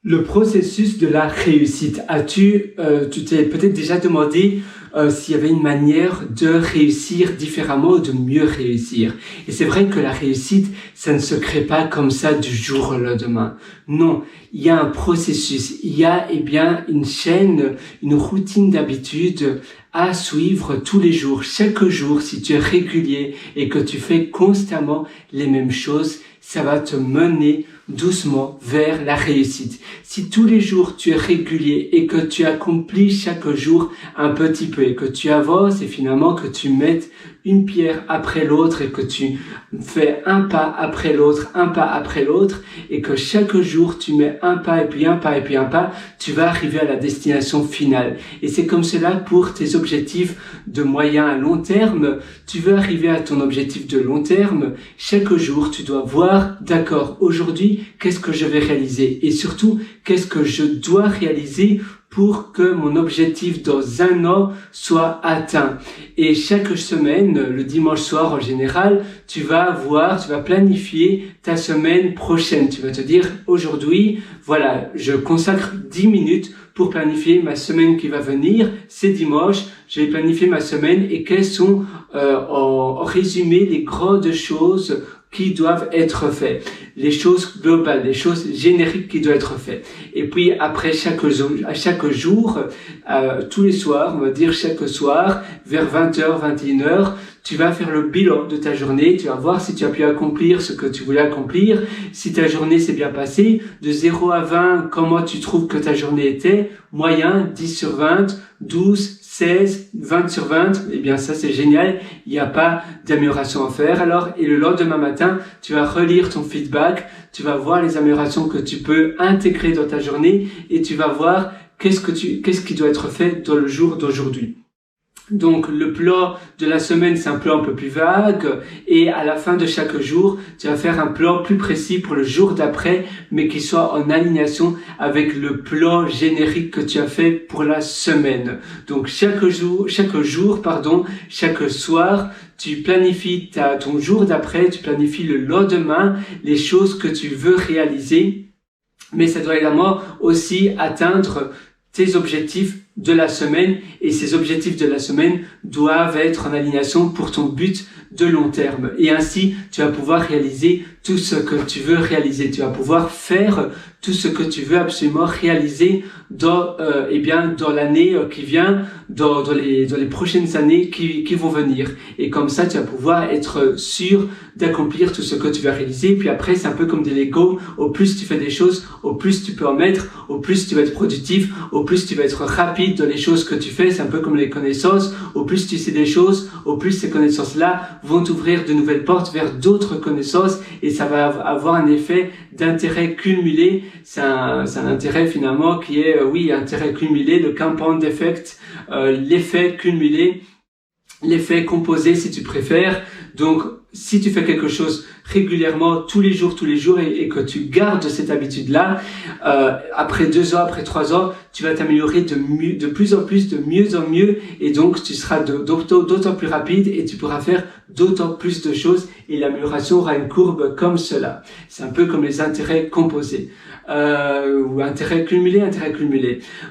Le processus de la réussite. Tu t'es peut-être déjà demandé s'il y avait une manière de réussir différemment ou de mieux réussir. Et c'est vrai que la réussite, ça ne se crée pas comme ça du jour au lendemain. Non, il y a un processus, il y a une chaîne, une routine d'habitude à suivre tous les jours. Chaque jour, si tu es régulier et que tu fais constamment les mêmes choses, ça va te mener doucement vers la réussite. Si tous les jours tu es régulier et que tu accomplis chaque jour un petit peu et que tu avances et finalement que tu mettes une pierre après l'autre et que tu fais un pas après l'autre et que chaque jour tu mets un pas et puis un pas et puis un pas, tu vas arriver à la destination finale. Et c'est comme cela pour tes objectifs de moyen à long terme. Tu veux arriver à ton objectif de long terme. Chaque jour, tu dois voir, d'accord, aujourd'hui, qu'est-ce que je vais réaliser? Et surtout, qu'est-ce que je dois réaliser pour que mon objectif dans un an soit atteint. Et chaque semaine, le dimanche soir en général, tu vas planifier ta semaine prochaine. Tu vas te dire, aujourd'hui, voilà, je consacre 10 minutes pour planifier ma semaine qui va venir. C'est dimanche, je vais planifier ma semaine et quelles sont, en résumé, les grandes choses qui doivent être faites, les choses globales, les choses génériques qui doivent être faites. Et puis après chaque jour, tous les soirs, on va dire chaque soir, vers 20h, 21h, tu vas faire le bilan de ta journée, tu vas voir si tu as pu accomplir ce que tu voulais accomplir, si ta journée s'est bien passée, de 0 à 20, comment tu trouves que ta journée était, moyen, 10 sur 20, 12, 16, 20 sur 20, eh bien ça c'est génial, il n'y a pas d'amélioration à faire alors, et le lendemain matin, tu vas relire ton feedback, tu vas voir les améliorations que tu peux intégrer dans ta journée et tu vas voir qu'est-ce qui doit être fait dans le jour d'aujourd'hui. Donc le plan de la semaine, c'est un plan un peu plus vague et à la fin de chaque jour, tu vas faire un plan plus précis pour le jour d'après, mais qui soit en alignation avec le plan générique que tu as fait pour la semaine. Donc chaque soir, tu planifies ton jour d'après, tu planifies le lendemain, les choses que tu veux réaliser, mais ça doit également aussi atteindre tes objectifs de la semaine et ces objectifs de la semaine doivent être en alignation pour ton but de long terme. Et ainsi, tu vas pouvoir réaliser tout ce que tu veux réaliser. Tu vas pouvoir faire tout ce que tu veux absolument réaliser dans l'année qui vient, dans les prochaines années qui vont venir. Et comme ça, tu vas pouvoir être sûr d'accomplir tout ce que tu vas réaliser. Puis après, c'est un peu comme des Lego. Au plus tu fais des choses, au plus tu peux en mettre, au plus tu vas être productif, au plus tu vas être rapide dans les choses que tu fais. C'est un peu comme les connaissances. Au plus tu sais des choses, au plus ces connaissances-là vont t'ouvrir de nouvelles portes vers d'autres connaissances et ça va avoir un effet d'intérêt cumulé. C'est un intérêt finalement qui est, intérêt cumulé, le compound effect, l'effet cumulé, l'effet composé si tu préfères. Donc, si tu fais quelque chose régulièrement, tous les jours, et que tu gardes cette habitude-là, après 2 ans, après 3 ans, tu vas t'améliorer de plus en plus, de mieux en mieux, et donc tu seras d'autant plus rapide et tu pourras faire d'autant plus de choses et l'amélioration aura une courbe comme cela. C'est un peu comme les intérêts composés. Ou intérêt cumulé.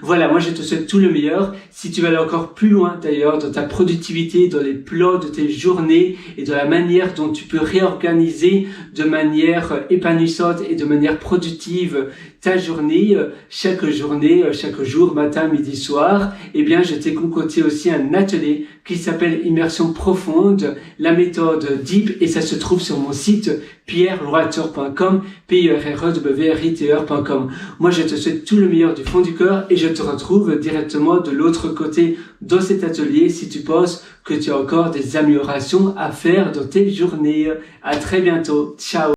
Voilà, moi je te souhaite tout le meilleur. Si tu veux aller encore plus loin d'ailleurs dans ta productivité, dans les plans de tes journées et dans la manière dont tu peux réorganiser de manière épanouissante et de manière productive ta journée, chaque jour, matin, midi, soir, eh bien, je t'ai concocté aussi un atelier qui s'appelle Immersion Profonde, la méthode DEEP, et ça se trouve sur mon site pierrewriter.com, pierrewriter.com. Moi, je te souhaite tout le meilleur du fond du cœur et je te retrouve directement de l'autre côté dans cet atelier si tu penses que tu as encore des améliorations à faire dans tes journées. À très bientôt. Ciao.